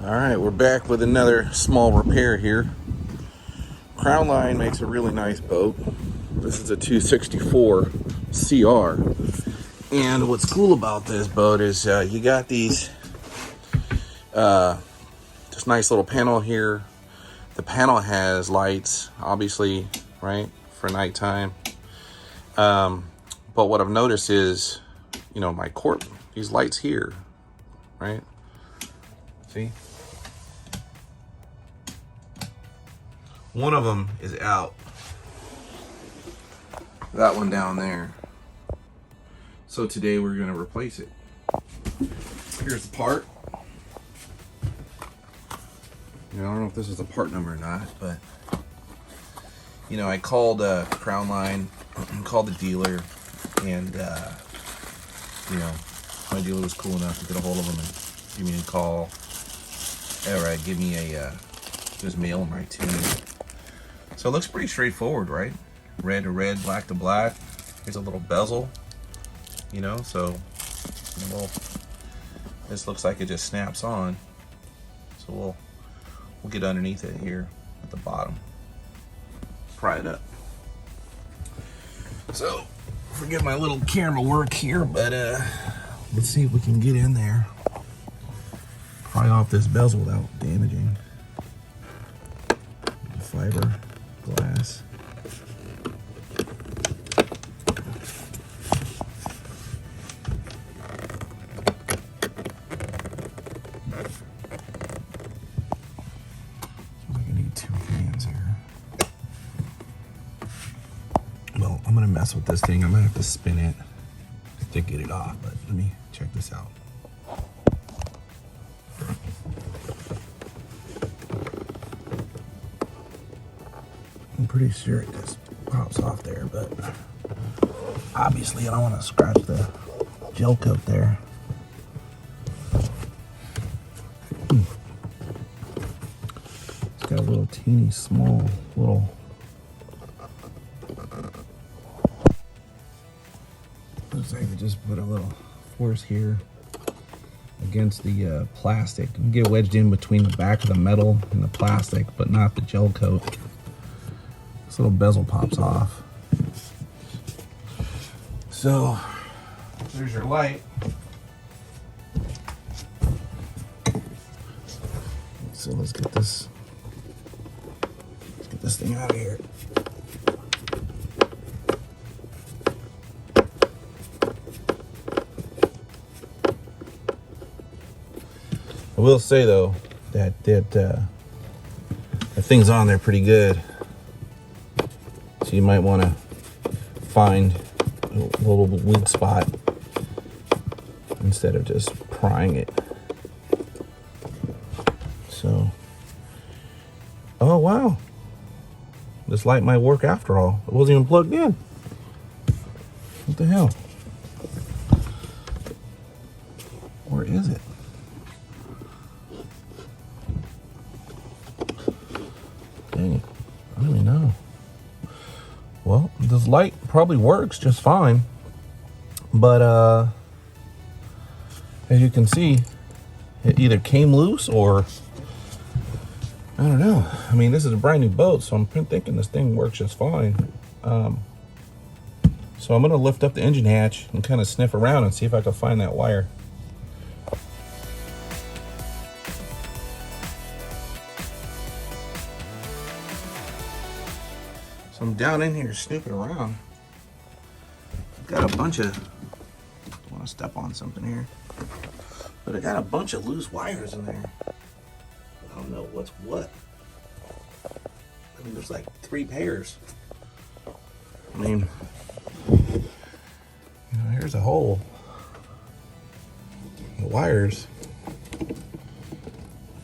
Alright, we're back with another small repair here. Crownline makes a really nice boat. This is a 264 CR. And what's cool about this boat is you got this nice little panel here. The panel has lights, obviously, right, for nighttime. But what I've noticed is, my these lights here, right? See? One of them is out. That one down there. So today we're going to replace it. Here's the part. I don't know if this is a part number or not, but I called Crownline, called the dealer, and my dealer was cool enough to get a hold of him and give me a call. Alright, give me just mail them right to me. So it looks pretty straightforward, right? Red to red, black to black. Here's a little bezel, so this looks like it just snaps on. So we'll get underneath it here at the bottom. Pry it up. So forget my little camera work here, but let's see if we can get in there. Pry off this bezel without damaging the fiber glass. I need two hands here. Well, I'm gonna mess with this thing. I'm gonna have to spin it to get it off, but let me check this out. I'm pretty sure it just pops off there, but obviously I don't want to scratch the gel coat there. It's got a little teeny small little. Looks like we just put a little force here against the plastic and get wedged in between the back of the metal and the plastic, but not the gel coat. This little bezel pops off. So there's your light. So let's get this thing out of here. I will say though that the thing's on there pretty good. So you might want to find a little weak spot instead of just prying it. So, oh wow, this light might work after all. It wasn't even plugged in. What the hell? Where is it? Dang it, I don't even know. Well, this light probably works just fine, but as you can see, it either came loose or I don't know. I mean, this is a brand new boat, so I'm thinking this thing works just fine. So I'm gonna lift up the engine hatch and kind of sniff around and see if I can find that wire. So I'm down in here snooping around. I've got a bunch of, I want to step on something here, but I got a bunch of loose wires in there. I don't know what's what. I mean, there's like 3 pairs. I mean, here's a hole. The wires,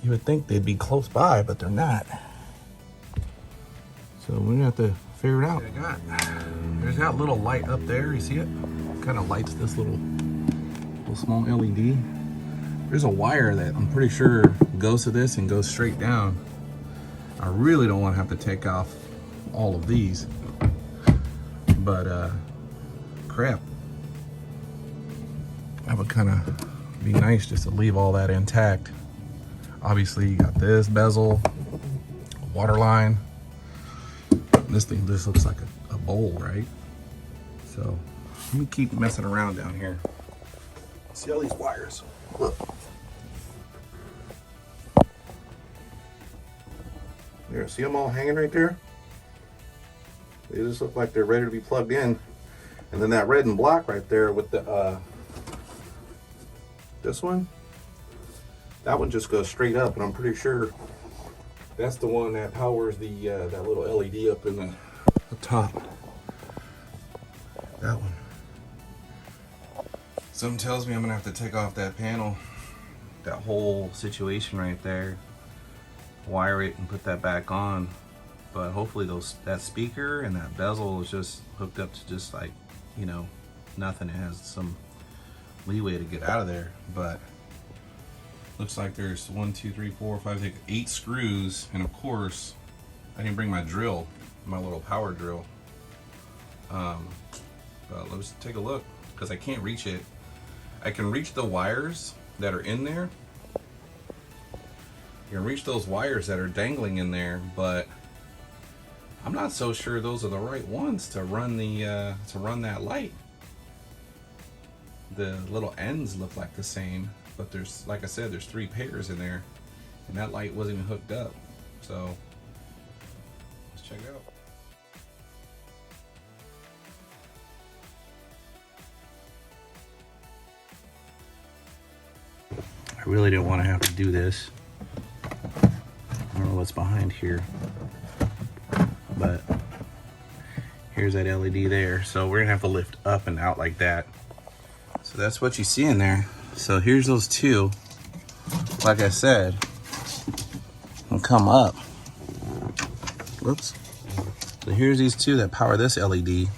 you would think they'd be close by, but they're not. So we're gonna have to figure it out. There's that little light up there, you see it? Kind of lights this little small LED. There's a wire that I'm pretty sure goes to this and goes straight down. I really don't want to have to take off all of these, but crap. That would kind of be nice just to leave all that intact. Obviously you got this bezel, water line. This thing just looks like a bowl, right? So let me keep messing around down here. See all these wires? Look. There, see them all hanging right there? They just look like they're ready to be plugged in. And then that red and black right there with the this one, that one just goes straight up, and I'm pretty sure that's the one that powers the that little LED up in the top. That one. Something tells me I'm gonna have to take off that panel, that whole situation right there, wire it and put that back on. But hopefully that speaker and that bezel is just hooked up to just like, you know, nothing. It has some leeway to get out of there. But looks like there's 1, 2, 3, 4, 5, 6, 8 screws. And of course, I didn't bring my drill, my little power drill. But let's take a look, because I can't reach it. I can reach the wires that are in there. You can reach those wires that are dangling in there, but I'm not so sure those are the right ones to run the to run that light. The little ends look like the same, but there's, like I said, there's 3 pairs in there, and that light wasn't even hooked up. So let's check it out. I really didn't want to have to do this. I don't know what's behind here, but here's that LED there. So we're gonna have to lift up and out like that. So that's what you see in there. So here's those 2. Like I said, will come up. Whoops. So here's these 2 that power this LED.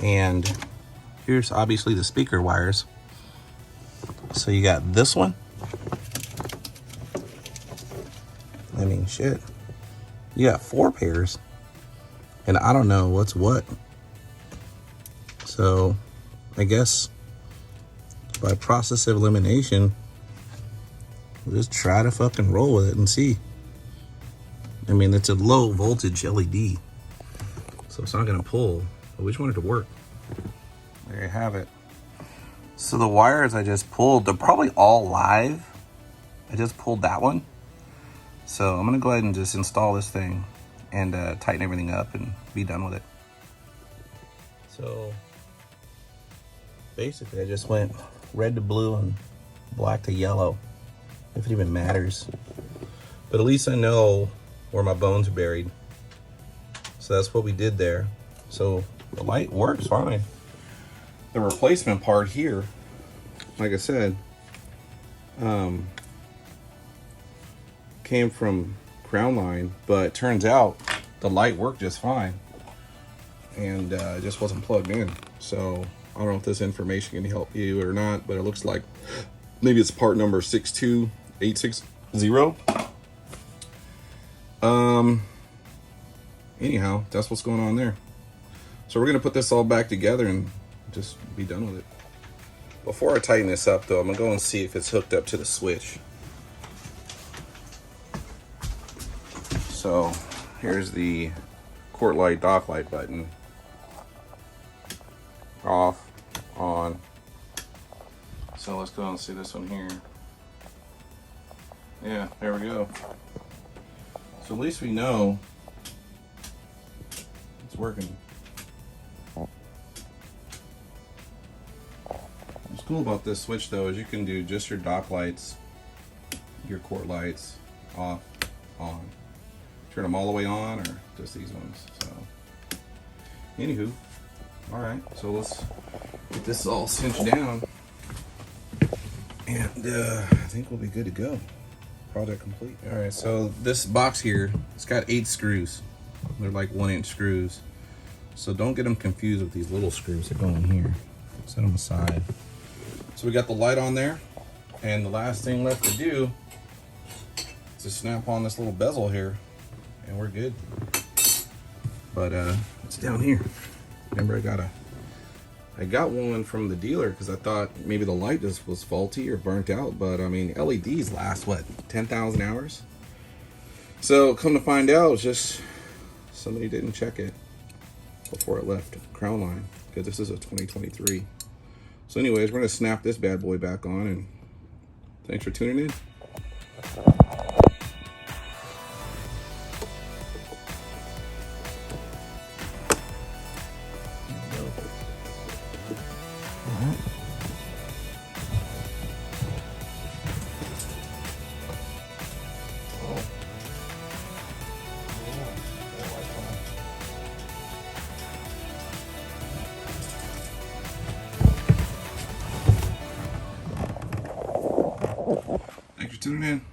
And here's obviously the speaker wires. So you got this one. I mean, shit. You got 4 pairs. And I don't know what's what. So I guess by process of elimination, we'll just try to fucking roll with it and see. I mean, it's a low voltage LED, so it's not gonna pull, but we just want it to work. There you have it. So the wires I just pulled, they're probably all live. I just pulled that one. So I'm gonna go ahead and just install this thing and tighten everything up and be done with it. So basically I just went red to blue and black to yellow, if it even matters. But at least I know where my bones are buried. So that's what we did there. So the light works fine. The replacement part here, like I said, came from Crownline, but it turns out the light worked just fine, and it just wasn't plugged in. So I don't know if this information can help you or not, but it looks like maybe it's part number 62860. Anyhow, that's what's going on there. So we're gonna put this all back together and just be done with it. Before I tighten this up though, I'm gonna go and see if it's hooked up to the switch. So here's the court light, dock light button. Off, on. So let's go and see this one here. Yeah, there we go. So at least we know it's working. What's cool about this switch though is you can do just your dock lights, your court lights, off, on. Turn them all the way on, or just these ones. So anywho, all right, so let's get this all cinched down, and I think we'll be good to go. Project complete. All right, so this box here, it's got 8 screws. They're like 1-inch screws. So don't get them confused with these little screws that go in here. Set them aside. So we got the light on there, and the last thing left to do is to snap on this little bezel here, and we're good. But it's down here. Remember, I gotta I got one from the dealer because I thought maybe the light just was faulty or burnt out, but I mean, LEDs last what, 10,000 hours? So come to find out, it's just somebody didn't check it before it left Crownline, because this is a 2023. So anyways, we're gonna snap this bad boy back on, and thanks for tuning in. Thanks for tuning in.